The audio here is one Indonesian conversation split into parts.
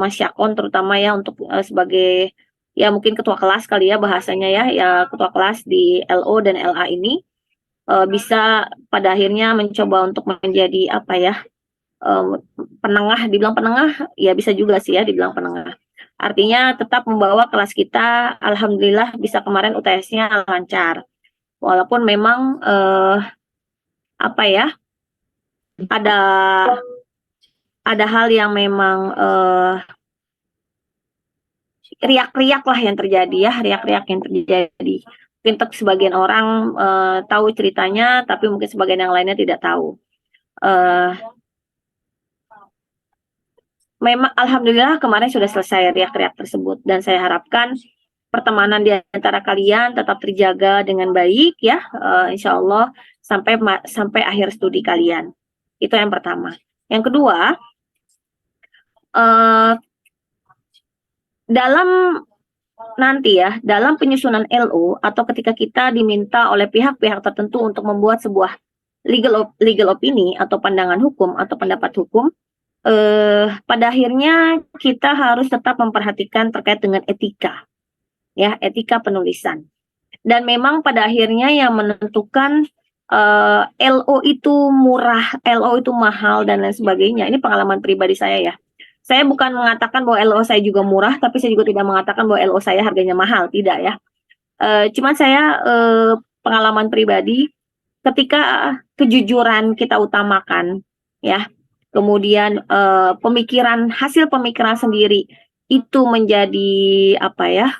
masyakon terutama ya untuk sebagai ya mungkin ketua kelas kali ya bahasanya ya ketua kelas di LO dan LA ini bisa pada akhirnya mencoba untuk menjadi apa ya penengah, dibilang penengah ya bisa juga sih ya dibilang penengah. Artinya tetap membawa kelas kita, alhamdulillah bisa kemarin UTS-nya lancar. Walaupun memang apa ya ada hal yang memang riak-riak lah yang terjadi ya, riak-riak yang terjadi. Mungkin untuk sebagian orang tahu ceritanya, tapi mungkin sebagian yang lainnya tidak tahu. Memang alhamdulillah kemarin sudah selesai riak-riak tersebut dan saya harapkan pertemanan di antara kalian tetap terjaga dengan baik ya, insya Allah sampai akhir studi kalian. Itu yang pertama. Yang kedua, dalam nanti ya, dalam penyusunan LO atau ketika kita diminta oleh pihak-pihak tertentu untuk membuat sebuah legal opini atau pandangan hukum atau pendapat hukum, pada akhirnya kita harus tetap memperhatikan terkait dengan etika, ya, etika penulisan. Dan memang pada akhirnya yang menentukan LO itu murah, LO itu mahal dan lain sebagainya. Ini pengalaman pribadi saya ya. Saya bukan mengatakan bahwa LO saya juga murah, tapi saya juga tidak mengatakan bahwa LO saya harganya mahal, tidak ya. Cuman saya pengalaman pribadi, ketika kejujuran kita utamakan, ya, kemudian hasil pemikiran sendiri itu menjadi apa ya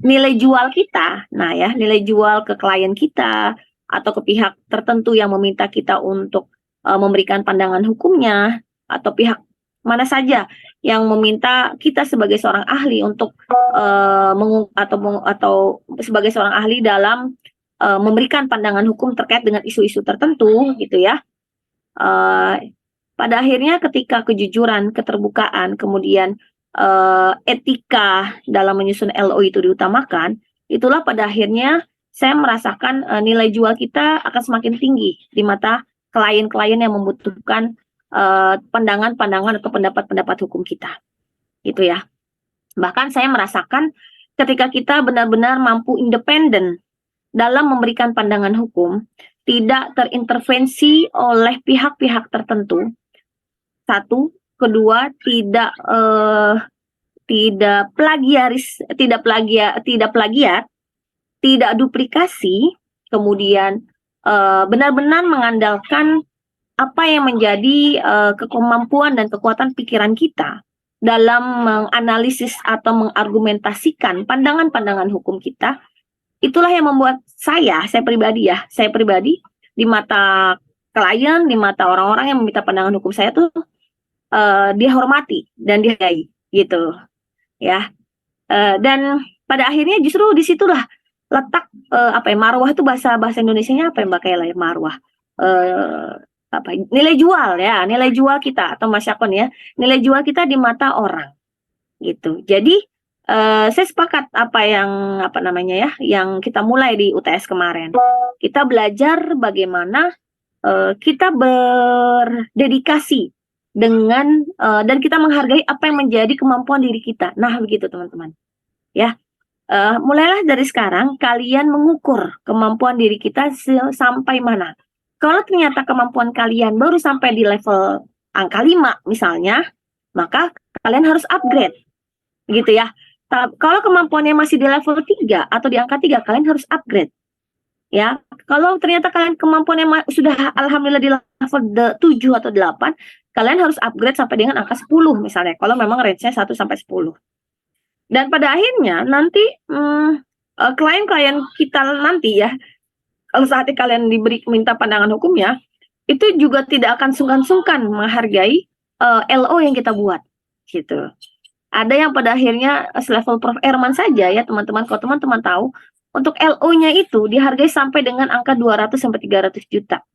nilai jual kita. Nah ya, nilai jual ke klien kita atau ke pihak tertentu yang meminta kita untuk memberikan pandangan hukumnya, atau pihak mana saja yang meminta kita sebagai seorang ahli untuk atau sebagai seorang ahli dalam memberikan pandangan hukum terkait dengan isu-isu tertentu gitu ya. Pada akhirnya ketika kejujuran, keterbukaan, kemudian etika dalam menyusun LO itu diutamakan, itulah pada akhirnya saya merasakan nilai jual kita akan semakin tinggi di mata klien-klien yang membutuhkan pandangan-pandangan atau pendapat-pendapat hukum kita, gitu ya. Bahkan saya merasakan ketika kita benar-benar mampu independen dalam memberikan pandangan hukum, tidak terintervensi oleh pihak-pihak tertentu. Satu, kedua, tidak plagiat, tidak duplikasi, kemudian benar-benar mengandalkan apa yang menjadi kemampuan dan kekuatan pikiran kita dalam menganalisis atau mengargumentasikan pandangan-pandangan hukum kita. Itulah yang membuat saya pribadi di mata klien, di mata orang-orang yang meminta pandangan hukum saya tuh dihormati dan dihargai gitu ya. Dan pada akhirnya justru disitulah letak marwah itu bahasa Indonesianya apa ya Mbak Kayla ya, marwah nilai jual kita atau masyakon ya, nilai jual kita di mata orang gitu. Jadi saya sepakat yang kita mulai di UTS kemarin. Kita belajar bagaimana kita berdedikasi dengan dan kita menghargai apa yang menjadi kemampuan diri kita. Nah, begitu teman-teman. Ya. Mulailah dari sekarang kalian mengukur kemampuan diri kita sampai mana. Kalau ternyata kemampuan kalian baru sampai di level angka 5 misalnya, maka kalian harus upgrade. Gitu ya. Kalau kemampuannya masih di level 3 atau di angka 3, kalian harus upgrade. Ya, kalau ternyata kalian kemampuannya sudah alhamdulillah di level 7 atau 8, kalian harus upgrade sampai dengan angka 10 misalnya, kalau memang range-nya 1 sampai 10. Dan pada akhirnya nanti klien-klien kita nanti ya, kalau saatnya kalian minta pandangan hukumnya, itu juga tidak akan sungkan-sungkan menghargai LO yang kita buat, gitu. Ada yang pada akhirnya selevel Prof. Erman saja ya teman-teman, kalau teman-teman tahu, untuk LO-nya itu dihargai sampai dengan angka 200 sampai 300 juta.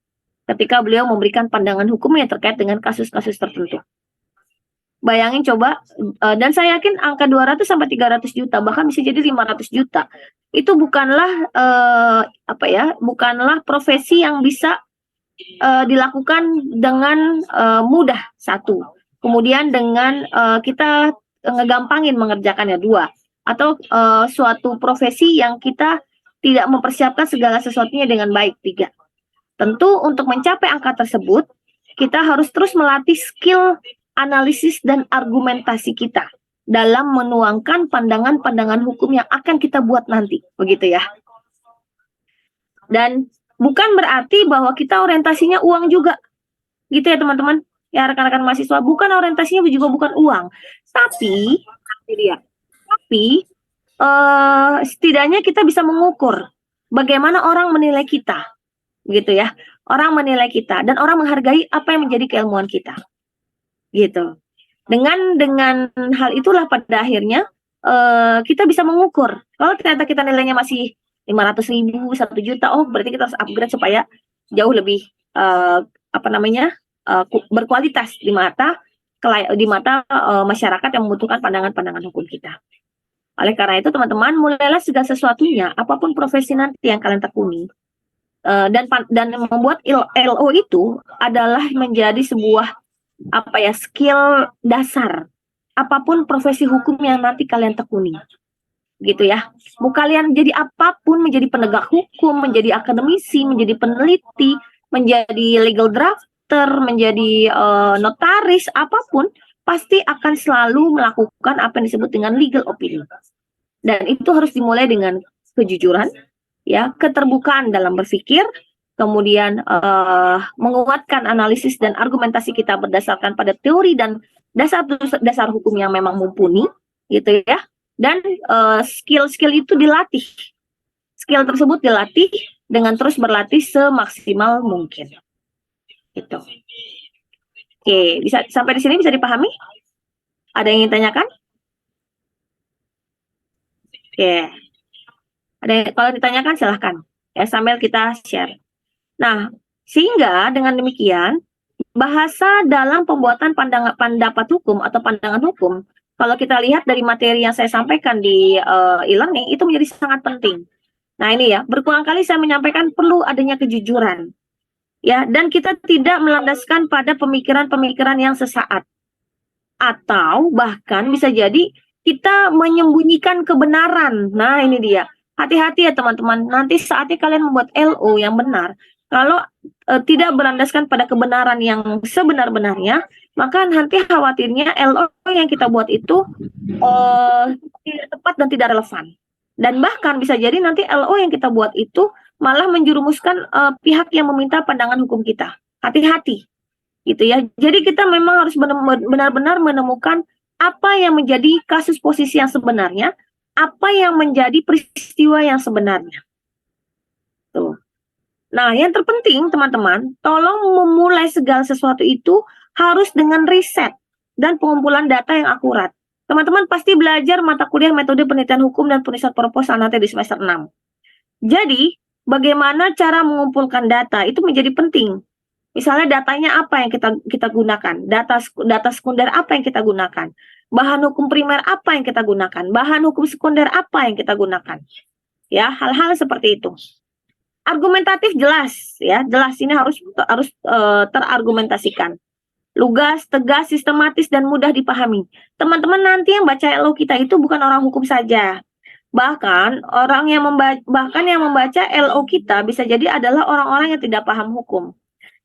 Ketika beliau memberikan pandangan hukumnya terkait dengan kasus-kasus tertentu. Bayangin coba, dan saya yakin angka 200 sampai 300 juta, bahkan bisa jadi 500 juta. Itu bukanlah bukanlah profesi yang bisa dilakukan dengan mudah, satu. kemudian dengan kita ngegampangin mengerjakannya, 2, atau suatu profesi yang kita tidak mempersiapkan segala sesuatunya dengan baik, 3. Tentu untuk mencapai angka tersebut, kita harus terus melatih skill analisis dan argumentasi kita dalam menuangkan pandangan-pandangan hukum yang akan kita buat nanti, begitu ya. Dan bukan berarti bahwa kita orientasinya uang juga, gitu ya teman-teman. Ya rekan-rekan mahasiswa, bukan orientasinya juga bukan uang, tapi setidaknya kita bisa mengukur bagaimana orang menilai kita, gitu ya. Orang menilai kita dan orang menghargai apa yang menjadi keilmuan kita, gitu. Dengan hal itulah pada akhirnya kita bisa mengukur. Kalau ternyata kita nilainya masih 500.000, 1 juta, oh berarti kita harus upgrade supaya jauh lebih berkualitas di mata masyarakat yang membutuhkan pandangan-pandangan hukum kita. Oleh karena itu teman-teman, mulailah segala sesuatunya, apapun profesi nanti yang kalian tekuni, dan membuat LO itu adalah menjadi sebuah skill dasar apapun profesi hukum yang nanti kalian tekuni, gitu ya. Mau kalian jadi apapun, menjadi penegak hukum, menjadi akademisi, menjadi peneliti, menjadi legal drafter, menjadi notaris, apapun pasti akan selalu melakukan apa yang disebut dengan legal opinion. Dan itu harus dimulai dengan kejujuran, ya, keterbukaan dalam berpikir, kemudian menguatkan analisis dan argumentasi kita berdasarkan pada teori dan dasar hukum yang memang mumpuni, gitu ya. Dan skill-skill itu dilatih. Skill tersebut dilatih dengan terus berlatih semaksimal mungkin. Gitu. Oke, bisa sampai di sini bisa dipahami? Ada yang ingin tanyakan? Oke. Kalau ditanyakan silahkan ya, sambil kita share. Nah, sehingga dengan demikian bahasa dalam pembuatan pendapat hukum atau pandangan hukum, kalau kita lihat dari materi yang saya sampaikan di e-learning itu menjadi sangat penting. Nah ini ya, berulang kali saya menyampaikan perlu adanya kejujuran, ya, dan kita tidak melandaskan pada pemikiran-pemikiran yang sesaat, atau bahkan bisa jadi kita menyembunyikan kebenaran. Nah ini dia. Hati-hati ya teman-teman, nanti saatnya kalian membuat LO yang benar, kalau tidak berlandaskan pada kebenaran yang sebenar-benarnya, maka nanti khawatirnya LO yang kita buat itu tidak tepat dan tidak relevan. Dan bahkan bisa jadi nanti LO yang kita buat itu malah menjerumuskan pihak yang meminta pandangan hukum kita. Hati-hati, gitu ya. Jadi kita memang harus benar-benar menemukan apa yang menjadi kasus posisi yang sebenarnya, apa yang menjadi peristiwa yang sebenarnya. Tuh. Nah, yang terpenting teman-teman, tolong memulai segala sesuatu itu harus dengan riset dan pengumpulan data yang akurat. Teman-teman pasti belajar mata kuliah metode penelitian hukum dan penulisan proposal nanti di semester 6. Jadi, bagaimana cara mengumpulkan data itu menjadi penting. Misalnya datanya apa yang kita gunakan, data sekunder apa yang kita gunakan, bahan hukum primer apa yang kita gunakan, bahan hukum sekunder apa yang kita gunakan. Ya, hal-hal seperti itu. Argumentatif jelas, ya, jelas ini harus terargumentasikan. Lugas, tegas, sistematis, dan mudah dipahami. Teman-teman nanti yang baca LO kita itu bukan orang hukum saja. Bahkan yang membaca LO kita bisa jadi adalah orang-orang yang tidak paham hukum.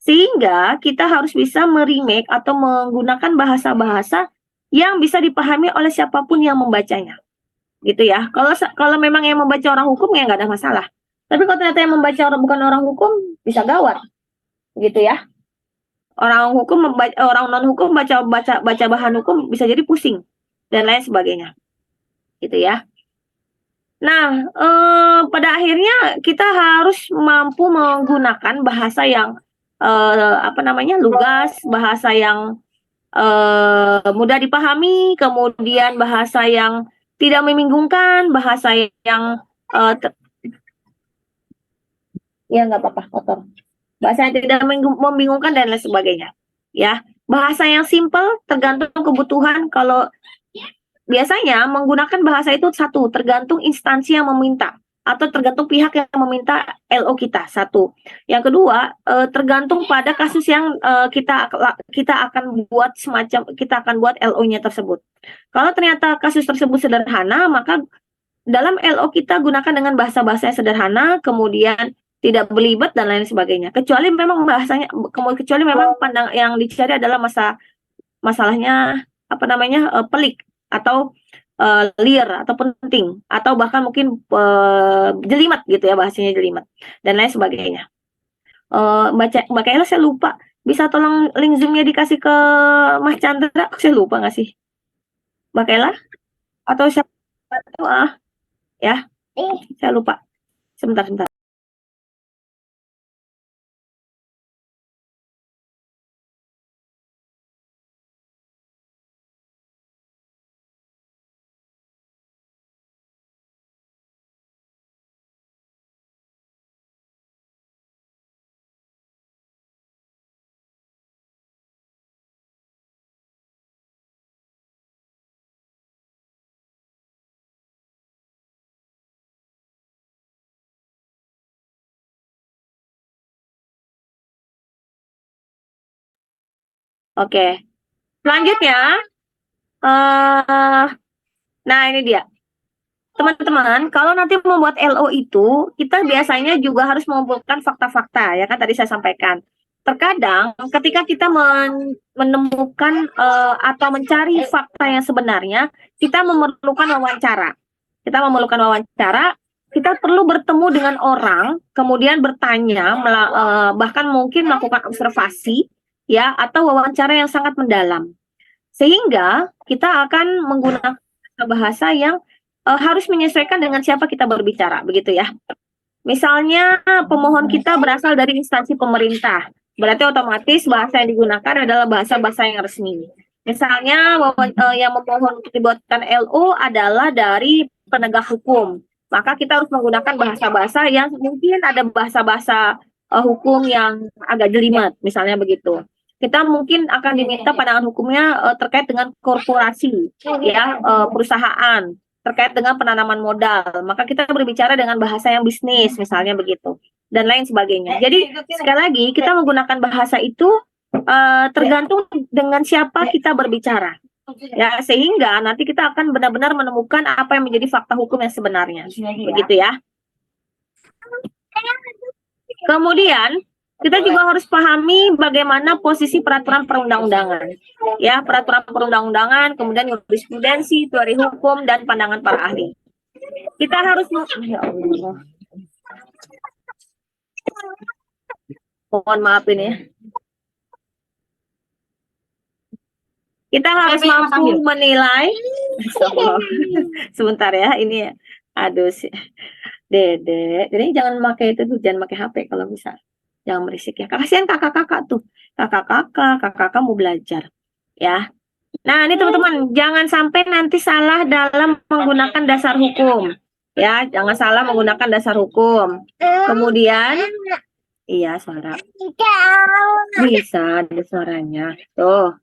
Sehingga kita harus bisa meremake atau menggunakan bahasa-bahasa yang bisa dipahami oleh siapapun yang membacanya. Gitu ya. Kalau memang yang membaca orang hukum ya nggak ada masalah. Tapi kalau ternyata yang membaca bukan orang hukum bisa gawat. Gitu ya. Orang non hukum baca bahan hukum bisa jadi pusing dan lain sebagainya. Gitu ya. Nah, pada akhirnya kita harus mampu menggunakan bahasa yang lugas, bahasa yang mudah dipahami, kemudian bahasa yang tidak membingungkan, bahasa yang ya nggak apa-apa kotor, bahasa yang tidak membingungkan dan lain sebagainya. Ya, bahasa yang simple tergantung kebutuhan. Kalau biasanya menggunakan bahasa itu tergantung instansi yang meminta. atau tergantung pihak yang meminta LO kita. Satu. Yang kedua, tergantung pada kasus yang kita akan buat LO-nya tersebut. Kalau ternyata kasus tersebut sederhana, maka dalam LO kita gunakan dengan bahasa-bahasa yang sederhana, kemudian tidak belibet dan lain sebagainya. Kecuali memang pandang yang dicari adalah masalahnya pelik atau liar atau penting atau bahkan mungkin jelimet gitu ya, bahasanya jelimet dan lain sebagainya. Mbak Kayla, saya lupa, bisa tolong link Zoom-nya dikasih ke Mas Chandra? Saya lupa nggak sih, Mbak Kayla atau siapa? Ya, saya lupa. Sebentar. Oke, selanjutnya, nah ini dia. Teman-teman, kalau nanti membuat LO itu, kita biasanya juga harus mengumpulkan fakta-fakta, ya kan tadi saya sampaikan. Terkadang ketika kita menemukan atau mencari fakta yang sebenarnya, kita memerlukan wawancara. Kita perlu bertemu dengan orang, kemudian bertanya, bahkan mungkin melakukan observasi, ya, atau wawancara yang sangat mendalam. Sehingga kita akan menggunakan bahasa yang harus menyesuaikan dengan siapa kita berbicara, begitu ya. Misalnya pemohon kita berasal dari instansi pemerintah, berarti otomatis bahasa yang digunakan adalah bahasa-bahasa yang resmi. Misalnya yang memohon untuk dibuatkan LO adalah dari penegak hukum, maka kita harus menggunakan bahasa-bahasa yang mungkin ada bahasa-bahasa hukum yang agak jelimet, misalnya begitu. Kita mungkin akan diminta pandangan hukumnya terkait dengan korporasi, ya, perusahaan, terkait dengan penanaman modal, maka kita berbicara dengan bahasa yang bisnis, misalnya begitu, dan lain sebagainya. Jadi sekali lagi kita menggunakan bahasa itu tergantung dengan siapa kita berbicara, ya, sehingga nanti kita akan benar-benar menemukan apa yang menjadi fakta hukum yang sebenarnya, begitu ya. Kemudian kita juga harus pahami bagaimana posisi peraturan perundang-undangan, ya, peraturan perundang-undangan, kemudian jurisprudensi, teori hukum, dan pandangan para ahli. Kita harus, ya Allah, mohon maaf ini ya. Kita harus mampu menilai. Sebentar ya, ini aduh sih. Dede jangan pakai itu tuh, jangan pakai HP kalau bisa. Jangan berisik ya. Kasihan kakak-kakak tuh. Kakak-kakak mau belajar. Ya. Nah, ini teman-teman, jangan sampai nanti salah dalam menggunakan dasar hukum. Ya, jangan salah menggunakan dasar hukum. Kemudian, iya suara. Bisa ada suaranya. Tuh.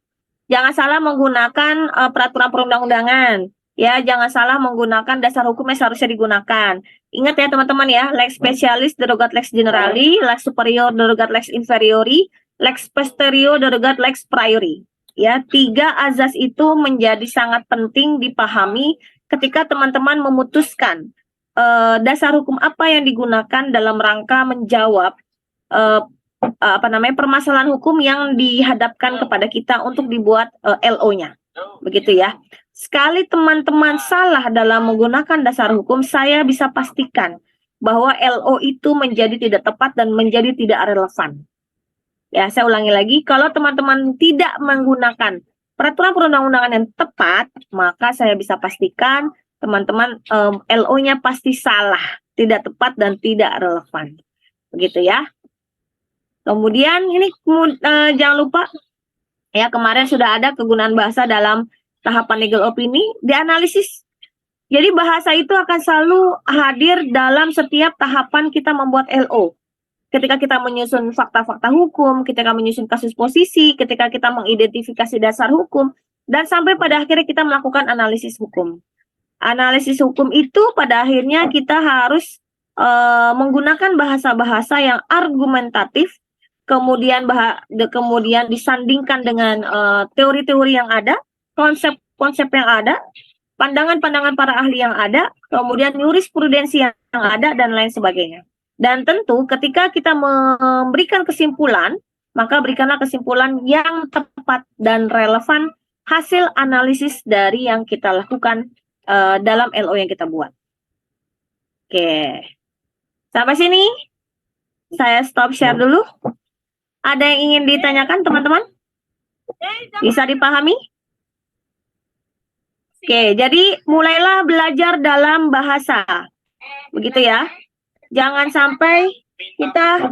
Jangan salah menggunakan peraturan perundang-undangan. Ya, jangan salah menggunakan dasar hukum yang seharusnya digunakan. Ingat ya teman-teman ya, lex specialis derogat lex generali, lex superior derogat lex inferiori, lex posterior derogat lex priori. Ya, 3 azas itu menjadi sangat penting dipahami ketika teman-teman memutuskan dasar hukum apa yang digunakan dalam rangka menjawab permasalahan hukum yang dihadapkan kepada kita untuk dibuat LO-nya. Begitu ya. Sekali teman-teman salah dalam menggunakan dasar hukum, saya bisa pastikan bahwa LO itu menjadi tidak tepat dan menjadi tidak relevan. Ya, saya ulangi lagi, kalau teman-teman tidak menggunakan peraturan perundang-undangan yang tepat, maka saya bisa pastikan teman-teman LO-nya pasti salah, tidak tepat dan tidak relevan. Begitu ya. Kemudian ini jangan lupa ya, kemarin sudah ada kegunaan bahasa dalam tahapan legal opini dianalisis. Jadi bahasa itu akan selalu hadir dalam setiap tahapan kita membuat LO. Ketika kita menyusun fakta-fakta hukum, ketika menyusun kasus posisi, ketika kita mengidentifikasi dasar hukum, dan sampai pada akhirnya kita melakukan analisis hukum. Analisis hukum itu pada akhirnya kita harus menggunakan bahasa-bahasa yang argumentatif, kemudian kemudian disandingkan dengan teori-teori yang ada, konsep-konsep yang ada, pandangan-pandangan para ahli yang ada, kemudian jurisprudensi yang ada, dan lain sebagainya. Dan tentu ketika kita memberikan kesimpulan, maka berikanlah kesimpulan yang tepat dan relevan hasil analisis dari yang kita lakukan dalam LO yang kita buat. Oke, sampai sini saya stop share dulu. Ada yang ingin ditanyakan teman-teman? Bisa dipahami? Oke, jadi mulailah belajar dalam bahasa. Begitu ya. Jangan sampai kita,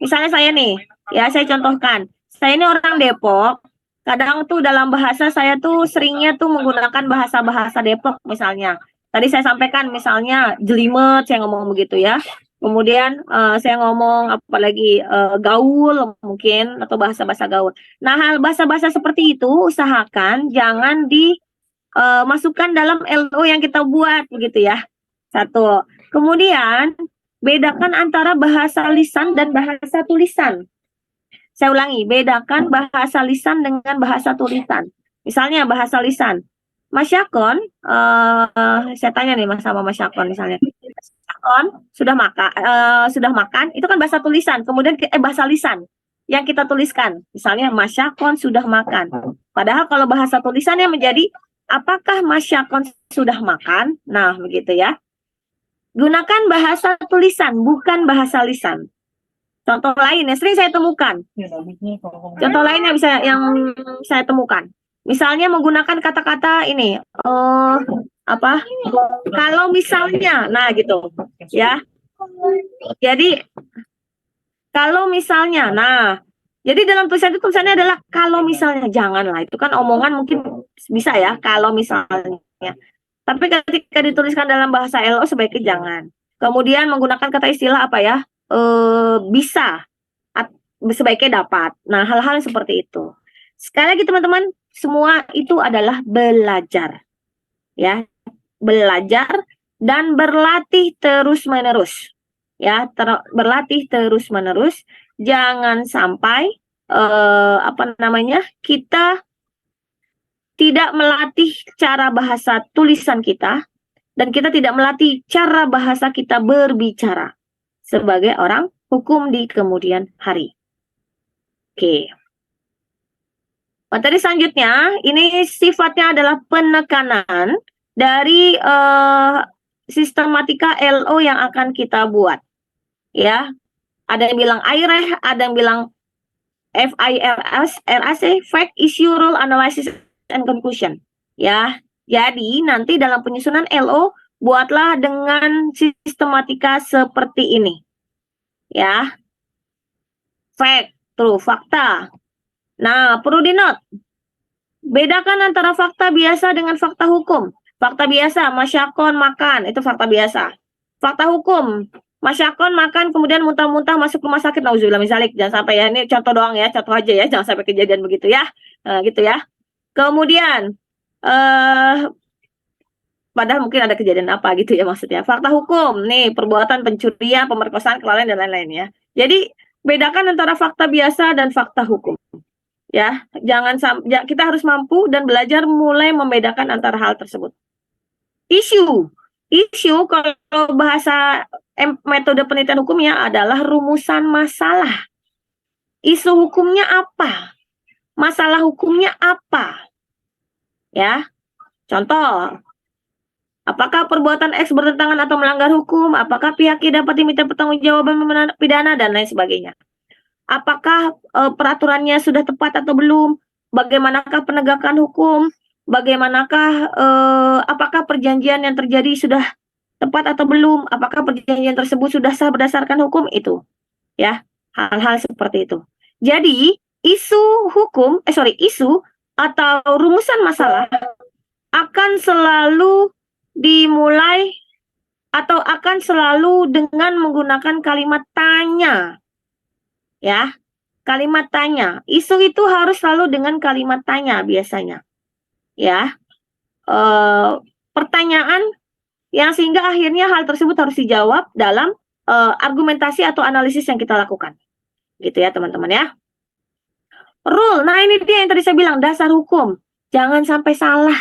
misalnya saya nih, ya saya contohkan. Saya ini orang Depok, kadang tuh dalam bahasa saya tuh seringnya tuh menggunakan bahasa-bahasa Depok misalnya. Tadi saya sampaikan misalnya jelimet, saya ngomong begitu ya. Kemudian saya ngomong apalagi gaul mungkin, atau bahasa-bahasa gaul. Nah, hal bahasa-bahasa seperti itu usahakan jangan dimasukkan dalam LO yang kita buat begitu ya. Satu. Kemudian bedakan antara bahasa lisan dan bahasa tulisan. Saya ulangi, bedakan bahasa lisan dengan bahasa tulisan. Misalnya bahasa lisan. Mas Yakon, saya tanya nih sama Mas Yakon misalnya. Mas Yakon sudah makan, itu kan bahasa tulisan. Kemudian bahasa lisan yang kita tuliskan. Misalnya Mas Yakon sudah makan. Padahal kalau bahasa tulisannya menjadi apakah Mas Yakon sudah makan? Nah, begitu ya. Gunakan bahasa tulisan, bukan bahasa lisan. Contoh lain yang sering saya temukan. Contoh lain yang saya temukan. Misalnya menggunakan kata-kata ini, apa? Kalau misalnya, nah gitu, ya. Jadi kalau misalnya, nah, jadi dalam tulisan itu tulisannya adalah kalau misalnya, janganlah. Itu kan omongan mungkin bisa ya, kalau misalnya. Tapi ketika dituliskan dalam bahasa LO sebaiknya jangan. Kemudian menggunakan kata istilah apa ya? Bisa, sebaiknya dapat. Nah, hal-hal seperti itu. Sekali lagi teman-teman, semua itu adalah belajar. Ya, belajar dan berlatih terus-menerus. Ya, berlatih terus-menerus. Jangan sampai kita tidak melatih cara bahasa tulisan kita, dan kita tidak melatih cara bahasa kita berbicara sebagai orang hukum di kemudian hari. Oke. Materi selanjutnya, ini sifatnya adalah penekanan dari sistematika LO yang akan kita buat. Ya, ada yang bilang IREH, ada yang bilang FIRAC, Fact, Issue, Rule, Analysis, and Conclusion. Ya, jadi nanti dalam penyusunan LO buatlah dengan sistematika seperti ini. Ya, fact, true, fakta. Nah, perlu di-note, bedakan antara fakta biasa dengan fakta hukum. Fakta biasa, Mas Yakon makan, itu fakta biasa. Fakta hukum, Mas Yakon makan kemudian muntah-muntah masuk rumah sakit, nauzubillah min dzalik. Jangan sampai ya, ini contoh doang ya, contoh aja ya, jangan sampai kejadian begitu ya. Gitu ya. Kemudian padahal mungkin ada kejadian apa gitu ya maksudnya. Fakta hukum, nih perbuatan pencurian, pemerkosaan, kelalaian dan lain-lain ya. Jadi bedakan antara fakta biasa dan fakta hukum. Ya, kita harus mampu dan belajar mulai membedakan antara hal tersebut. Isu kalau bahasa metode penelitian hukumnya adalah rumusan masalah. Isu hukumnya apa? Masalah hukumnya apa? Ya, contoh, apakah perbuatan X bertentangan atau melanggar hukum? Apakah pihak Y dapat diminta pertanggungjawaban pidana dan lain sebagainya? Apakah peraturannya sudah tepat atau belum? Bagaimanakah penegakan hukum? Bagaimanakah apakah perjanjian yang terjadi sudah tepat atau belum? Apakah perjanjian tersebut sudah sah berdasarkan hukum? Itu ya, hal-hal seperti itu. Jadi isu atau rumusan masalah akan selalu dimulai atau akan selalu dengan menggunakan kalimat tanya. Ya, kalimat tanya. Isu itu harus selalu dengan kalimat tanya biasanya. Ya, pertanyaan yang sehingga akhirnya hal tersebut harus dijawab dalam argumentasi atau analisis yang kita lakukan. Gitu ya teman-teman ya. Rule, nah ini dia yang tadi saya bilang, dasar hukum. Jangan sampai salah.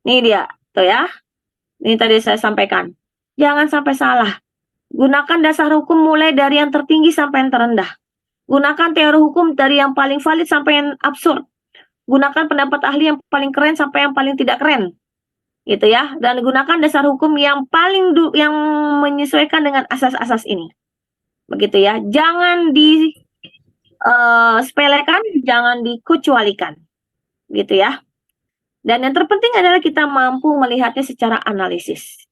Ini dia, tuh ya. Ini tadi saya sampaikan. Jangan sampai salah. Gunakan dasar hukum mulai dari yang tertinggi sampai yang terendah. Gunakan teori hukum dari yang paling valid sampai yang absurd. Gunakan pendapat ahli yang paling keren sampai yang paling tidak keren. Gitu ya. Dan gunakan dasar hukum yang paling yang menyesuaikan dengan asas-asas ini. Begitu ya. Jangan disepelekan, jangan dikecualikan. Gitu ya. Dan yang terpenting adalah kita mampu melihatnya secara analisis.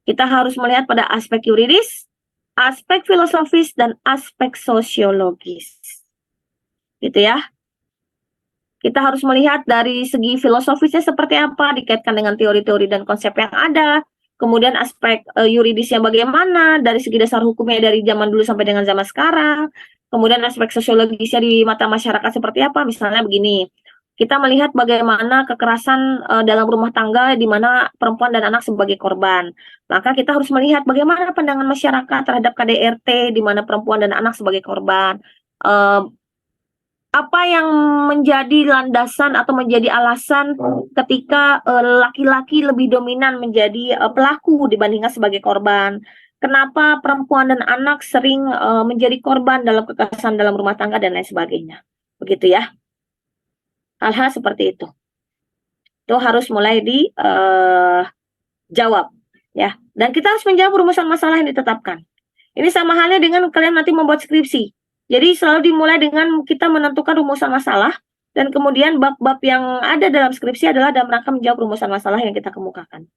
Kita harus melihat pada aspek yuridis, aspek filosofis, dan aspek sosiologis. Gitu ya. Kita harus melihat dari segi filosofisnya seperti apa, dikaitkan dengan teori-teori dan konsep yang ada. Kemudian aspek yuridisnya bagaimana, dari segi dasar hukumnya dari zaman dulu sampai dengan zaman sekarang. Kemudian aspek sosiologisnya di mata masyarakat seperti apa, misalnya begini. Kita melihat bagaimana kekerasan dalam rumah tangga di mana perempuan dan anak sebagai korban. Maka kita harus melihat bagaimana pandangan masyarakat terhadap KDRT di mana perempuan dan anak sebagai korban. Apa yang menjadi landasan atau menjadi alasan ketika laki-laki lebih dominan menjadi pelaku dibandingkan sebagai korban. Kenapa perempuan dan anak sering menjadi korban dalam kekerasan dalam rumah tangga dan lain sebagainya. Begitu ya. Hal-hal seperti itu. Itu harus mulai dijawab ya. Dan kita harus menjawab rumusan masalah yang ditetapkan. Ini sama halnya dengan kalian nanti membuat skripsi. Jadi selalu dimulai dengan kita menentukan rumusan masalah dan kemudian bab-bab yang ada dalam skripsi adalah dalam rangka menjawab rumusan masalah yang kita kemukakan.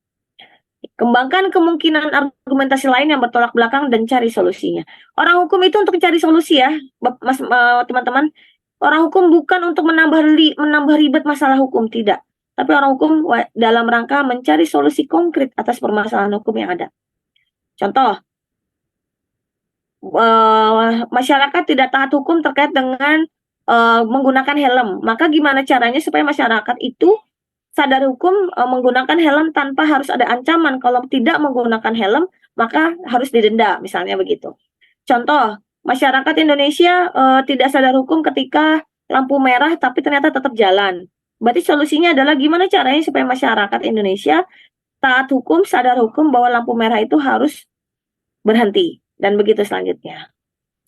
Kembangkan kemungkinan argumentasi lain yang bertolak belakang dan cari solusinya. Orang hukum itu untuk mencari solusi ya, teman-teman. Orang hukum bukan untuk menambah ribet masalah hukum, tidak. Tapi orang hukum dalam rangka mencari solusi konkret atas permasalahan hukum yang ada. Contoh, masyarakat tidak taat hukum terkait dengan menggunakan helm. Maka gimana caranya supaya masyarakat itu sadar hukum menggunakan helm tanpa harus ada ancaman. Kalau tidak menggunakan helm, maka harus didenda, misalnya begitu. Contoh, masyarakat Indonesia tidak sadar hukum ketika lampu merah tapi ternyata tetap jalan. Berarti solusinya adalah gimana caranya supaya masyarakat Indonesia taat hukum, sadar hukum bahwa lampu merah itu harus berhenti. Dan begitu selanjutnya.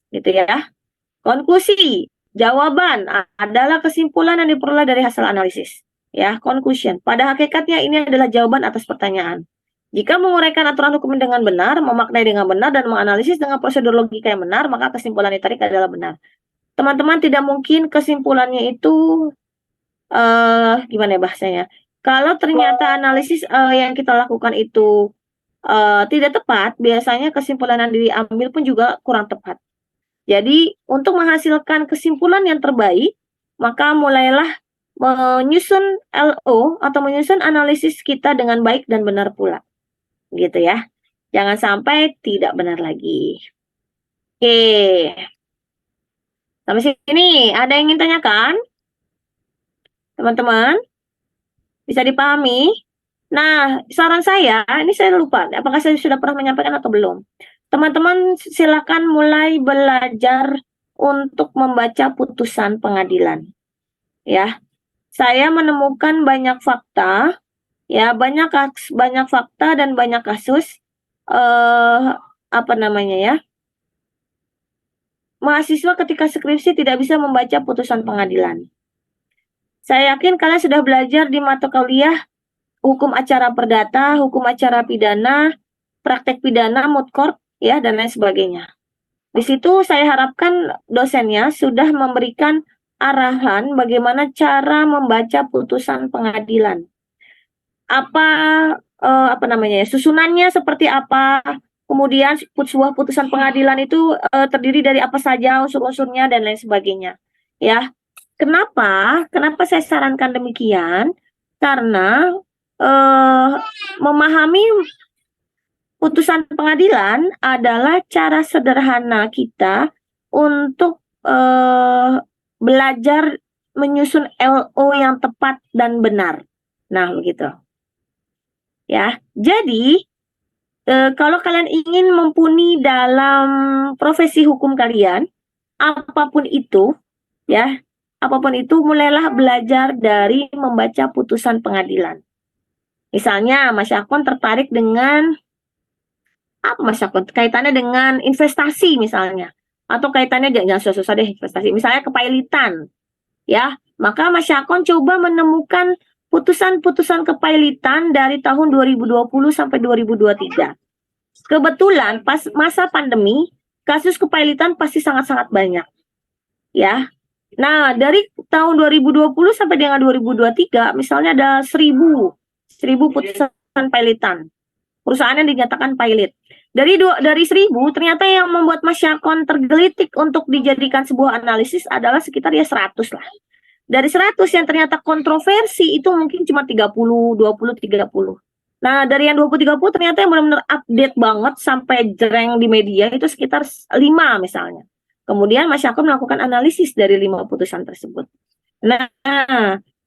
Gitu ya. Konklusi, jawaban adalah kesimpulan yang diperoleh dari hasil analisis. Ya, conclusion. Pada hakikatnya ini adalah jawaban atas pertanyaan. Jika menguraikan aturan hukum dengan benar, memaknai dengan benar, dan menganalisis dengan prosedur logika yang benar, maka kesimpulan yang ditarik adalah benar. Teman-teman tidak mungkin kesimpulannya itu, gimana ya bahasanya? Kalau ternyata analisis yang kita lakukan itu tidak tepat, biasanya kesimpulan yang diambil pun juga kurang tepat. Jadi, untuk menghasilkan kesimpulan yang terbaik, maka mulailah menyusun LO atau menyusun analisis kita dengan baik dan benar pula. Gitu ya. Jangan sampai tidak benar lagi. Oke. Sampai sini, ada yang ingin tanyakan? Teman-teman? Bisa dipahami? Nah, saran saya, ini saya lupa, apakah saya sudah pernah menyampaikan atau belum? Teman-teman silakan mulai belajar untuk membaca putusan pengadilan. Ya, saya menemukan banyak fakta, ya banyak fakta dan banyak kasus mahasiswa ketika skripsi tidak bisa membaca putusan pengadilan. Saya yakin kalian sudah belajar di mata kuliah hukum acara perdata, hukum acara pidana, praktek pidana, moot court, ya dan lain sebagainya. Di situ saya harapkan dosennya sudah memberikan arahan bagaimana cara membaca putusan pengadilan. Susunannya seperti apa, kemudian sebuah putusan pengadilan itu terdiri dari apa saja unsur-unsurnya dan lain sebagainya. Ya, kenapa saya sarankan demikian? Karena memahami putusan pengadilan adalah cara sederhana kita untuk belajar menyusun LO yang tepat dan benar. Nah, begitu. Ya, jadi kalau kalian ingin mumpuni dalam profesi hukum kalian, apapun itu, ya, apapun itu, mulailah belajar dari membaca putusan pengadilan. Misalnya, Mas Syakon tertarik dengan apa, Mas Syakon? Kaitannya dengan investasi misalnya, atau kaitannya jangan susah-susah deh investasi. Misalnya kepailitan, ya, maka Mas Syakon coba menemukan putusan-putusan kepailitan dari tahun 2020 sampai 2023. Kebetulan pas masa pandemi, kasus kepailitan pasti sangat-sangat banyak, ya. Nah, dari tahun 2020 sampai dengan 2023, misalnya ada 1000 putusan pailitan. Perusahaan yang dinyatakan pailit. Dari 1000, ternyata yang membuat Mas Syakon tergelitik untuk dijadikan sebuah analisis adalah sekitar ya 100 lah. Dari 100 yang ternyata kontroversi itu mungkin cuma 30, 20, 30. Nah, dari yang 20-30 ternyata yang benar-benar update banget sampai jreng di media itu sekitar 5 misalnya. Kemudian Mas Syakon melakukan analisis dari 5 putusan tersebut. Nah,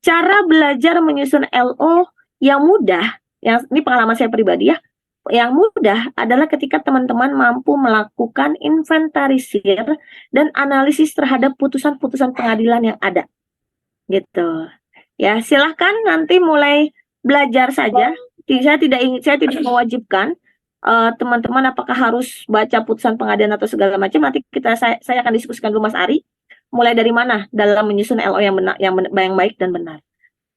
cara belajar menyusun LO yang mudah, yang ini pengalaman saya pribadi ya, yang mudah adalah ketika teman-teman mampu melakukan inventarisir dan analisis terhadap putusan-putusan pengadilan yang ada. Gitu. Ya, silahkan nanti mulai belajar saja. Saya tidak mewajibkan teman-teman apakah harus baca putusan pengadilan atau segala macam. Nanti saya akan diskusikan dulu Mas Ari. Mulai dari mana dalam menyusun LO yang benar, yang baik dan benar.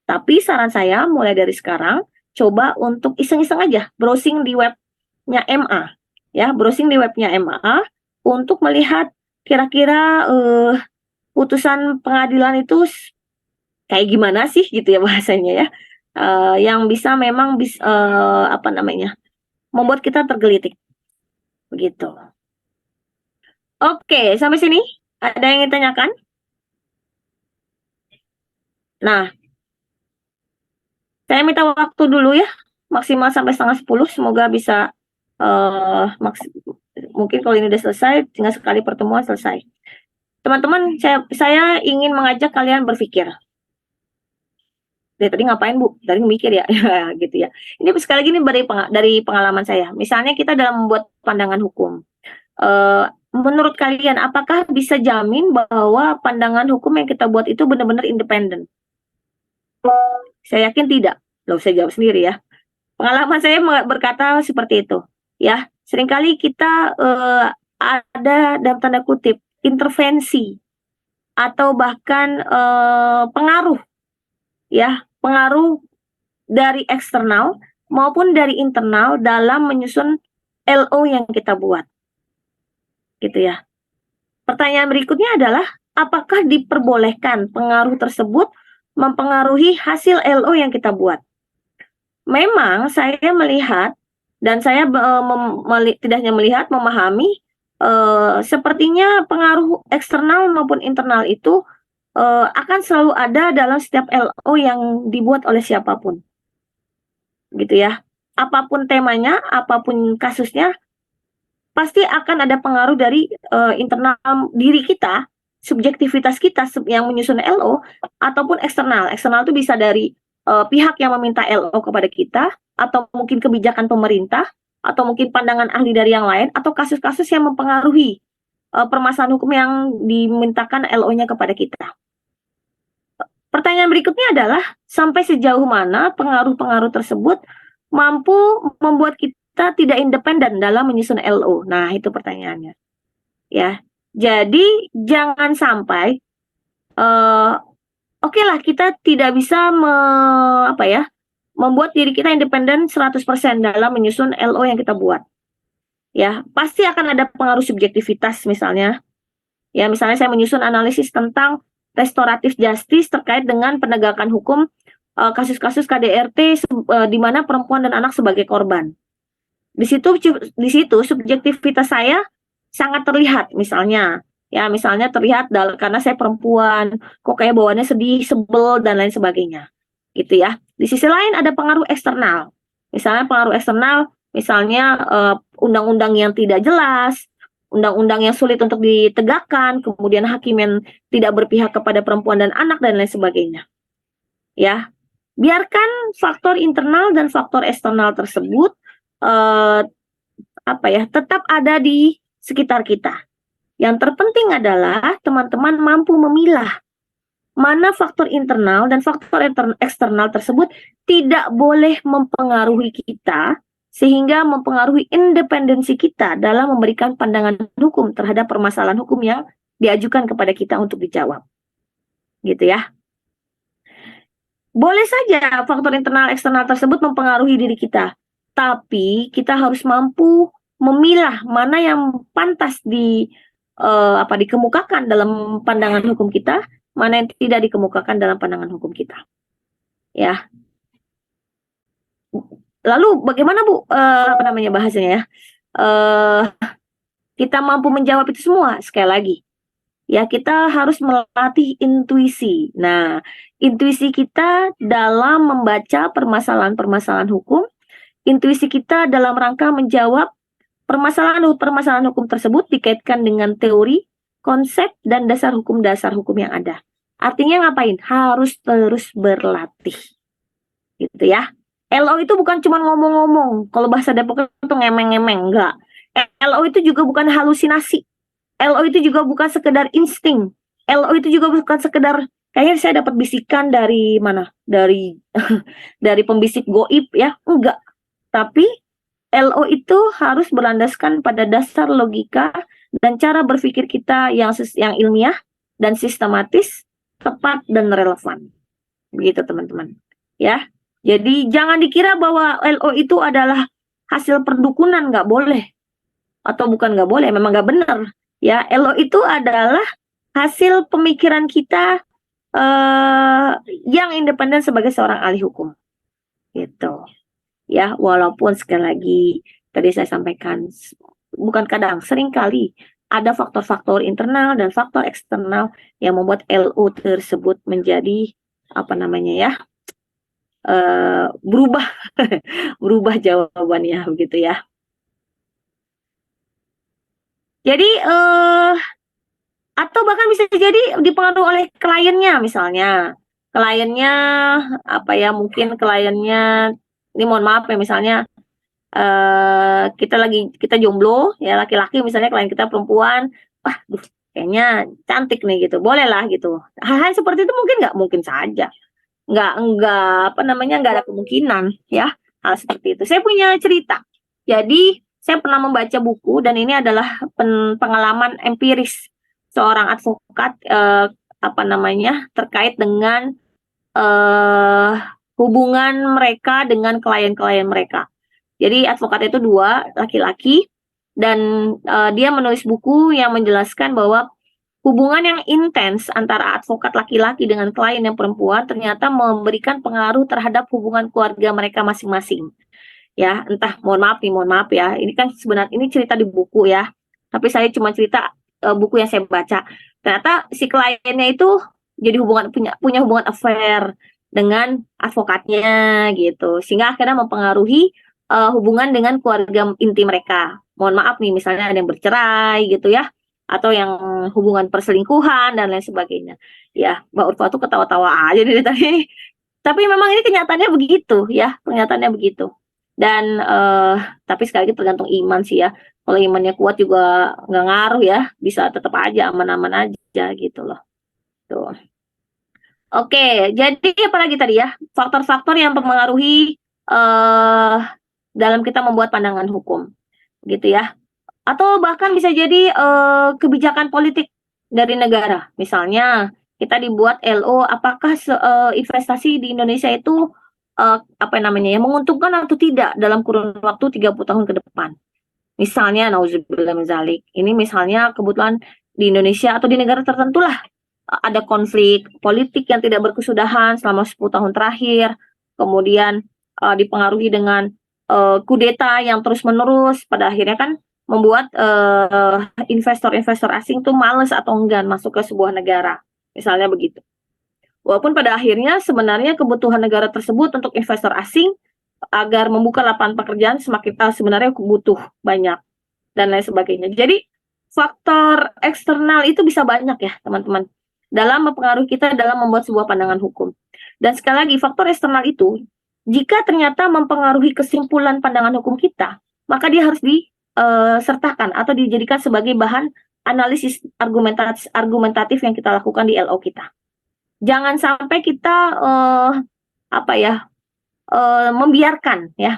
Tapi saran saya mulai dari sekarang coba untuk iseng-iseng aja browsing di webnya MA, ya, browsing di webnya MA untuk melihat kira-kira putusan pengadilan itu kayak gimana sih gitu ya bahasanya ya, yang bisa memang apa namanya, membuat kita tergelitik, begitu. Oke, sampai sini ada yang ingin tanyakan? Nah, saya minta waktu dulu ya, maksimal sampai 9:30, semoga bisa mungkin kalau ini udah selesai, tinggal sekali pertemuan selesai. Teman-teman, saya ingin mengajak kalian berpikir. Dari tadi ngapain Bu? Dari mikir ya, gitu ya. Ini sekali lagi ini dari pengalaman saya. Misalnya kita dalam membuat pandangan hukum. Menurut kalian, apakah bisa jamin bahwa pandangan hukum yang kita buat itu benar-benar independen? Saya yakin tidak. Loh, saya jawab sendiri ya. Pengalaman saya berkata seperti itu. Ya, seringkali kita ada dalam tanda kutip intervensi atau bahkan pengaruh, ya, pengaruh dari eksternal maupun dari internal dalam menyusun LO yang kita buat, gitu ya. Pertanyaan berikutnya adalah, apakah diperbolehkan pengaruh tersebut mempengaruhi hasil LO yang kita buat? Memang saya melihat dan saya tidak hanya melihat, memahami sepertinya pengaruh eksternal maupun internal itu akan selalu ada dalam setiap LO yang dibuat oleh siapapun, gitu ya. Apapun temanya, apapun kasusnya, pasti akan ada pengaruh dari internal diri kita, subjektivitas kita yang menyusun LO, ataupun eksternal. Eksternal itu bisa dari pihak yang meminta LO kepada kita, atau mungkin kebijakan pemerintah, atau mungkin pandangan ahli dari yang lain, atau kasus-kasus yang mempengaruhi permasalahan hukum yang dimintakan LO-nya kepada kita. Pertanyaan berikutnya adalah, sampai sejauh mana pengaruh-pengaruh tersebut mampu membuat kita tidak independen dalam menyusun LO? Nah, itu pertanyaannya. Ya, jadi jangan sampai, oke lah, kita tidak bisa membuat diri kita independen 100% dalam menyusun LO yang kita buat. Ya, pasti akan ada pengaruh subjektivitas misalnya. Ya, misalnya saya menyusun analisis tentang restoratif justice terkait dengan penegakan hukum kasus-kasus KDRT di mana perempuan dan anak sebagai korban. Di situ subjektivitas saya sangat terlihat, misalnya terlihat karena saya perempuan, kok kayak bawaannya sedih, sebel dan lain sebagainya, gitu ya. Di sisi lain ada pengaruh eksternal, misalnya undang-undang yang tidak jelas, undang-undang yang sulit untuk ditegakkan, kemudian hakim yang tidak berpihak kepada perempuan dan anak dan lain sebagainya. Ya, biarkan faktor internal dan faktor eksternal tersebut tetap ada di sekitar kita. Yang terpenting adalah teman-teman mampu memilah mana faktor internal dan faktor eksternal tersebut tidak boleh mempengaruhi kita sehingga mempengaruhi independensi kita dalam memberikan pandangan hukum terhadap permasalahan hukum yang diajukan kepada kita untuk dijawab. Gitu ya. Boleh saja faktor internal eksternal tersebut mempengaruhi diri kita, tapi kita harus mampu memilah mana yang pantas dikemukakan dalam pandangan hukum kita, mana yang tidak dikemukakan dalam pandangan hukum kita. Ya. Lalu bagaimana Bu bahasanya ya? Kita mampu menjawab itu semua. Sekali lagi, ya kita harus melatih intuisi. Nah, intuisi kita dalam membaca permasalahan-permasalahan hukum, intuisi kita dalam rangka menjawab permasalahan hukum tersebut dikaitkan dengan teori, konsep, dan dasar hukum yang ada. Artinya ngapain? Harus terus berlatih. Gitu ya. LO itu bukan cuma ngomong-ngomong. Kalau bahasa Depok itu ngemeng-ngemeng. Enggak. LO itu juga bukan halusinasi. LO itu juga bukan sekedar insting. LO itu juga bukan sekedar, kayaknya saya dapat bisikan dari mana? Dari dari pembisik goib ya. Enggak. Tapi LO itu harus berlandaskan pada dasar logika dan cara berpikir kita yang ilmiah dan sistematis, tepat dan relevan. Begitu teman-teman. Ya. Jadi jangan dikira bahwa LO itu adalah hasil perdukunan, nggak boleh. Atau bukan nggak boleh, memang nggak benar. Ya, LO itu adalah hasil pemikiran kita yang independen sebagai seorang ahli hukum. Gitu. Ya, walaupun sekali lagi tadi saya sampaikan, bukan kadang, seringkali ada faktor-faktor internal dan faktor eksternal yang membuat LO tersebut menjadi berubah berubah jawabannya begitu ya. Jadi atau bahkan bisa jadi dipengaruhi oleh kliennya, misalnya kliennya mungkin kliennya ini, mohon maaf ya, misalnya kita jomblo ya, laki-laki misalnya, klien kita perempuan, kayaknya cantik nih gitu, boleh lah gitu. Hal-hal seperti itu mungkin saja, nggak ada kemungkinan ya hal seperti itu. Saya punya cerita. Jadi saya pernah membaca buku, dan ini adalah pengalaman empiris seorang advokat terkait dengan hubungan mereka dengan klien-klien mereka. Jadi advokat itu 2 laki-laki, dan dia menulis buku yang menjelaskan bahwa hubungan yang intens antara advokat laki-laki dengan klien yang perempuan ternyata memberikan pengaruh terhadap hubungan keluarga mereka masing-masing. Ya, mohon maaf ya. Ini kan sebenarnya ini cerita di buku ya. Tapi saya cuma cerita buku yang saya baca. Ternyata si kliennya itu jadi punya hubungan affair dengan advokatnya gitu. Sehingga akhirnya mempengaruhi hubungan dengan keluarga inti mereka. Mohon maaf nih, misalnya ada yang bercerai gitu ya, atau yang hubungan perselingkuhan dan lain sebagainya. Ya, Mbak Urfa tuh ketawa-tawa aja dari tadi. Tapi memang ini kenyataannya begitu ya, kenyataannya begitu. Dan tapi sekali lagi tergantung iman sih ya. Kalau imannya kuat juga nggak ngaruh ya, bisa tetap aja aman-aman aja gitu loh. Tuh. Oke, jadi apalagi tadi ya, faktor-faktor yang mempengaruhi dalam kita membuat pandangan hukum, gitu ya. Atau bahkan bisa jadi kebijakan politik dari negara. Misalnya kita dibuat LO, apakah investasi di Indonesia itu menguntungkan atau tidak dalam kurun waktu 30 tahun ke depan. Misalnya, nauzubillah min dzalik, ini misalnya kebetulan di Indonesia atau di negara tertentu lah ada konflik politik yang tidak berkesudahan selama 10 tahun terakhir, kemudian dipengaruhi dengan kudeta yang terus-menerus, pada akhirnya kan membuat investor-investor asing tuh males atau enggan masuk ke sebuah negara, misalnya begitu. Walaupun pada akhirnya sebenarnya kebutuhan negara tersebut untuk investor asing agar membuka lapangan pekerjaan sebenarnya butuh banyak dan lain sebagainya. Jadi faktor eksternal itu bisa banyak ya teman-teman dalam mempengaruhi kita dalam membuat sebuah pandangan hukum. Dan sekali lagi, faktor eksternal itu jika ternyata mempengaruhi kesimpulan pandangan hukum kita, maka dia harus sertakan atau dijadikan sebagai bahan analisis argumentatif yang kita lakukan di LO kita. Jangan sampai kita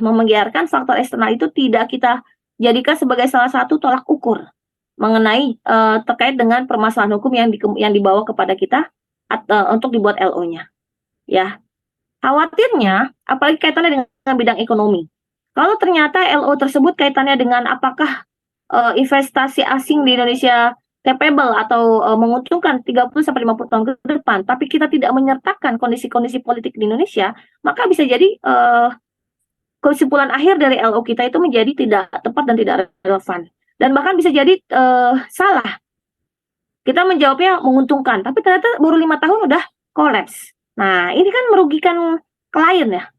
membiarkan faktor eksternal itu tidak kita jadikan sebagai salah satu tolak ukur mengenai terkait dengan permasalahan hukum yang dibawa kepada kita untuk dibuat LO-nya. Ya, khawatirnya apalagi kaitannya dengan bidang ekonomi. Kalau ternyata LO tersebut kaitannya dengan apakah investasi asing di Indonesia capable atau menguntungkan 30-50 tahun ke depan, tapi kita tidak menyertakan kondisi-kondisi politik di Indonesia, maka bisa jadi kesimpulan akhir dari LO kita itu menjadi tidak tepat dan tidak relevan. Dan bahkan bisa jadi salah. Kita menjawabnya menguntungkan, tapi ternyata baru 5 tahun udah kolaps. Nah, ini kan merugikan klien ya.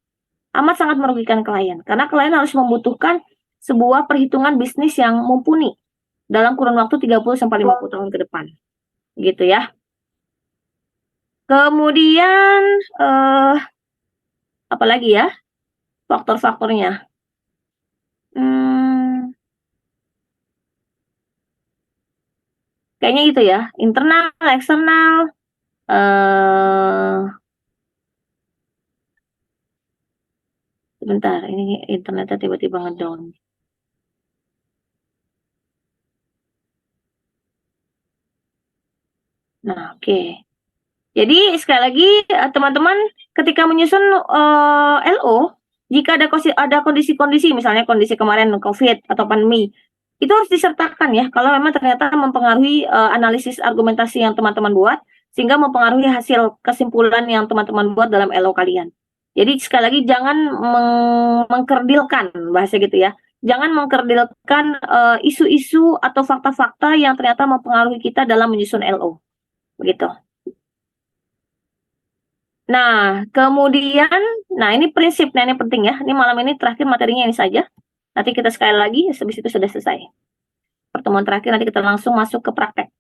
Amat sangat merugikan klien. Karena klien harus membutuhkan sebuah perhitungan bisnis yang mumpuni dalam kurun waktu 30-50 tahun ke depan. Gitu ya. Kemudian, apa lagi ya? Faktor-faktornya. Kayaknya itu ya. Internal, eksternal. Sebentar, ini internetnya tiba-tiba ngedown. Nah, oke. Jadi sekali lagi teman-teman ketika menyusun LO, jika ada kondisi-kondisi misalnya kondisi kemarin COVID atau pandemi, itu harus disertakan ya kalau memang ternyata mempengaruhi analisis argumentasi yang teman-teman buat sehingga mempengaruhi hasil kesimpulan yang teman-teman buat dalam LO kalian. Jadi sekali lagi jangan mengkerdilkan bahasa gitu ya. Jangan mengkerdilkan isu-isu atau fakta-fakta yang ternyata mempengaruhi kita dalam menyusun LO. Begitu. Nah, kemudian, ini prinsipnya ini penting ya. Ini malam ini terakhir materinya ini saja. Nanti kita sekali lagi, habis itu sudah selesai. Pertemuan terakhir nanti kita langsung masuk ke praktek.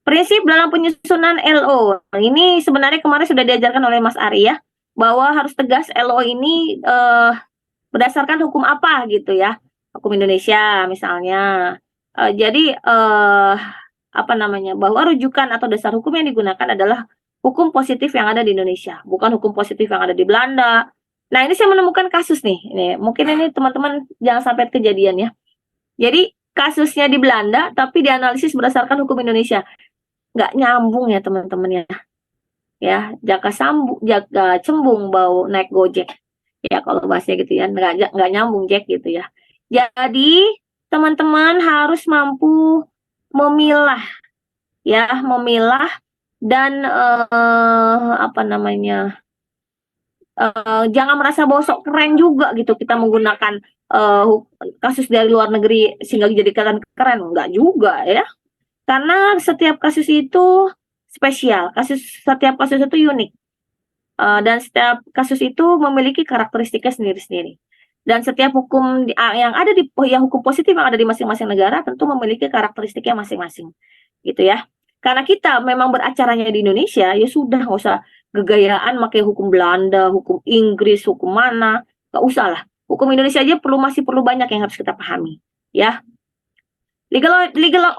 Prinsip dalam penyusunan LO. Ini sebenarnya kemarin sudah diajarkan oleh Mas Ari ya, bahwa harus tegas LO ini berdasarkan hukum apa gitu ya. Hukum Indonesia misalnya. Jadi bahwa rujukan atau dasar hukum yang digunakan adalah hukum positif yang ada di Indonesia, bukan hukum positif yang ada di Belanda. Nah, ini saya menemukan kasus nih. Ini, mungkin ini teman-teman jangan sampai kejadian ya. Jadi, kasusnya di Belanda, tapi dianalisis berdasarkan hukum Indonesia. Nggak nyambung ya, teman-teman ya. Ya, jaka cembung bau naik Gojek. Ya, kalau bahasanya gitu ya, nggak nyambung Jack gitu ya. Jadi, teman-teman harus mampu memilah dan jangan merasa bosok keren juga gitu kita menggunakan kasus dari luar negeri sehingga dijadikan keren, enggak juga ya, karena setiap kasus itu spesial, setiap kasus itu unik, dan setiap kasus itu memiliki karakteristiknya sendiri-sendiri, dan setiap hukum hukum positif yang ada di masing-masing negara tentu memiliki karakteristiknya masing-masing gitu ya. Karena kita memang beracaranya di Indonesia, ya sudah nggak usah gegayaan pakai hukum Belanda, hukum Inggris, hukum mana, nggak usah lah. Hukum Indonesia aja masih perlu banyak yang harus kita pahami, ya. Legal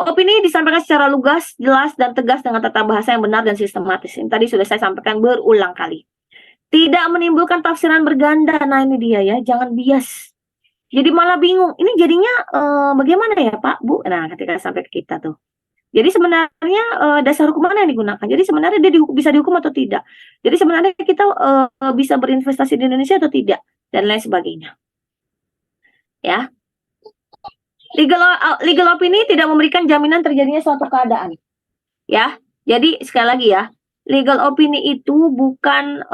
opini disampaikan secara lugas, jelas, dan tegas dengan tata bahasa yang benar dan sistematis. Ini tadi sudah saya sampaikan berulang kali. Tidak menimbulkan tafsiran berganda, nah ini dia ya, jangan bias. Jadi malah bingung, ini jadinya bagaimana ya Pak, Bu? Nah ketika sampai ke kita tuh. Jadi sebenarnya dasar hukum mana yang digunakan? Jadi sebenarnya dia bisa dihukum atau tidak? Jadi sebenarnya kita bisa berinvestasi di Indonesia atau tidak? Dan lain sebagainya. Ya. Legal opini tidak memberikan jaminan terjadinya suatu keadaan. Ya. Jadi sekali lagi ya, legal opini itu bukan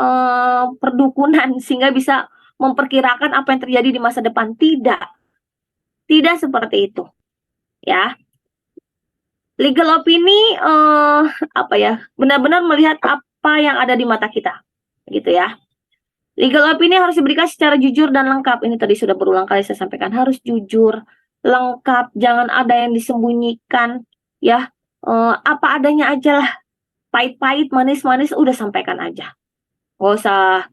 perdukunan sehingga bisa memperkirakan apa yang terjadi di masa depan. Tidak. Tidak seperti itu. Ya. Legal opini benar-benar melihat apa yang ada di mata kita, gitu ya. Legal opini harus diberikan secara jujur dan lengkap. Ini tadi sudah berulang kali saya sampaikan, harus jujur, lengkap, jangan ada yang disembunyikan, ya. Apa adanya aja lah, pahit-pahit, manis-manis, udah sampaikan aja. Nggak usah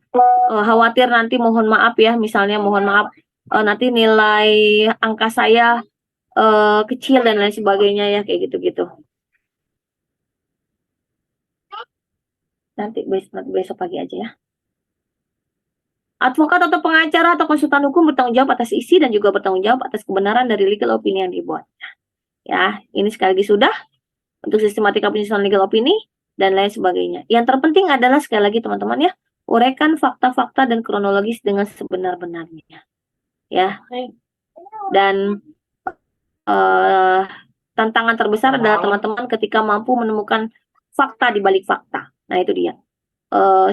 khawatir nanti mohon maaf ya, misalnya mohon maaf nanti nilai angka saya kecil dan lain sebagainya ya, kayak gitu-gitu. Nanti besok pagi aja ya. Advokat atau pengacara atau konsultan hukum bertanggung jawab atas isi dan juga bertanggung jawab atas kebenaran dari legal opinion yang dibuat. Ya, ini sekali lagi sudah untuk sistematika penyusunan legal opini dan lain sebagainya. Yang terpenting adalah sekali lagi teman-teman ya, uraikan fakta-fakta dan kronologis dengan sebenar-benarnya. Ya. Dan tantangan terbesar adalah teman-teman ketika mampu menemukan fakta di balik fakta. Nah, itu dia.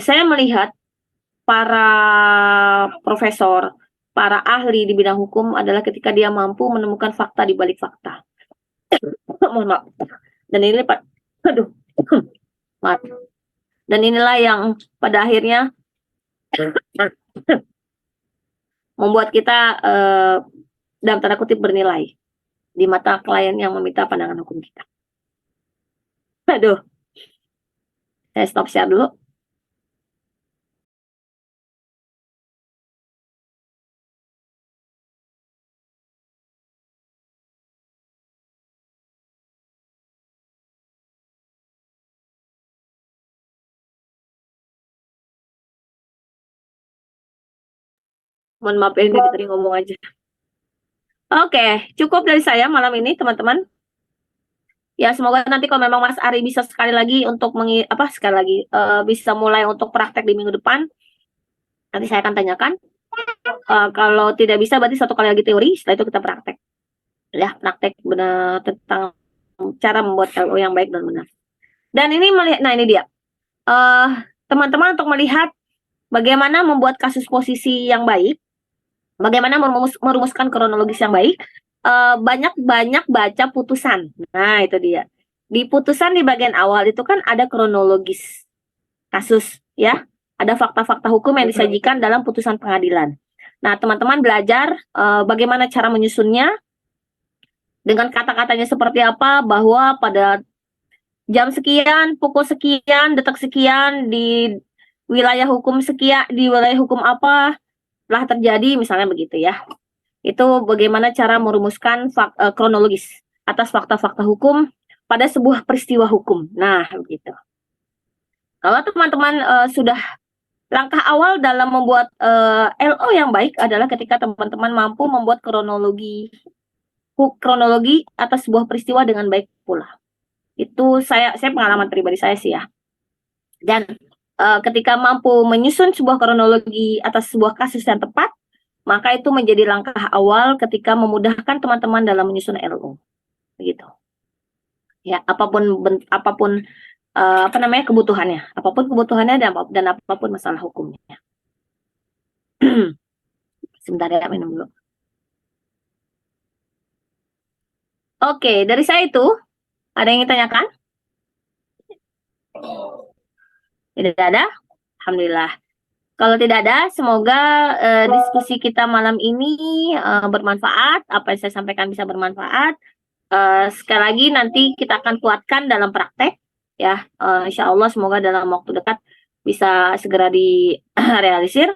Saya melihat para profesor, para ahli di bidang hukum adalah ketika dia mampu menemukan fakta di balik fakta. Mohon maaf. Dan ini Pak, aduh, maaf. Dan inilah yang pada akhirnya membuat kita dalam tanda kutip bernilai di mata klien yang meminta pandangan hukum kita. Aduh, saya stop share dulu. Mohon maaf ya, ini tadi ngomong aja. Oke, cukup dari saya malam ini teman-teman. Ya, semoga nanti kalau memang Mas Ari bisa sekali lagi untuk bisa mulai untuk praktek di minggu depan. Nanti saya akan tanyakan. Kalau tidak bisa berarti 1 kali lagi teori, setelah itu kita praktek. Ya, praktek benar tentang cara membuat LO yang baik dan benar. Dan ini ini dia. Teman-teman untuk melihat bagaimana membuat kasus posisi yang baik, bagaimana merumuskan kronologis yang baik, banyak-banyak baca putusan. Nah, itu dia. Di putusan di bagian awal itu kan ada kronologis kasus, ya. Ada fakta-fakta hukum yang disajikan dalam putusan pengadilan. Nah, teman-teman belajar bagaimana cara menyusunnya, dengan kata-katanya seperti apa, bahwa pada jam sekian, pukul sekian, detik sekian, di wilayah hukum sekian, di wilayah hukum apa telah terjadi, misalnya begitu ya. Itu bagaimana cara merumuskan kronologis atas fakta-fakta hukum pada sebuah peristiwa hukum. Nah, begitu. Kalau teman-teman sudah langkah awal dalam membuat LO yang baik adalah ketika teman-teman mampu membuat kronologi atas sebuah peristiwa dengan baik pula. Itu saya pengalaman pribadi saya sih ya. Dan ketika mampu menyusun sebuah kronologi atas sebuah kasus yang tepat, maka itu menjadi langkah awal ketika memudahkan teman-teman dalam menyusun LO. Begitu. Ya, apapun kebutuhannya, dan apapun masalah hukumnya. Sebentar ya, minum dulu. Oke, dari saya itu ada yang ingin tanyakan? Tidak ada? Alhamdulillah. Kalau tidak ada, semoga diskusi kita malam ini bermanfaat. Apa yang saya sampaikan bisa bermanfaat. Sekali lagi nanti kita akan kuatkan dalam praktek. Ya, insya Allah semoga dalam waktu dekat bisa segera direalisir.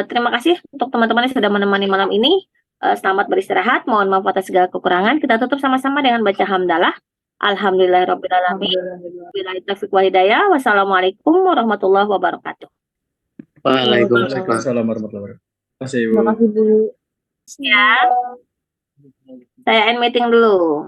Terima kasih untuk teman-teman yang sudah menemani malam ini. Selamat beristirahat. Mohon maaf atas segala kekurangan. Kita tutup sama-sama dengan baca hamdalah. Alhamdulillahirrabbilalamin. Wabillahi taufiq wal hidayah. Wassalamualaikum warahmatullahi wabarakatuh. Waalaikumsalam warahmatullahi wabarakatuh. Terima kasih, Bu. Ya. Saya end meeting dulu.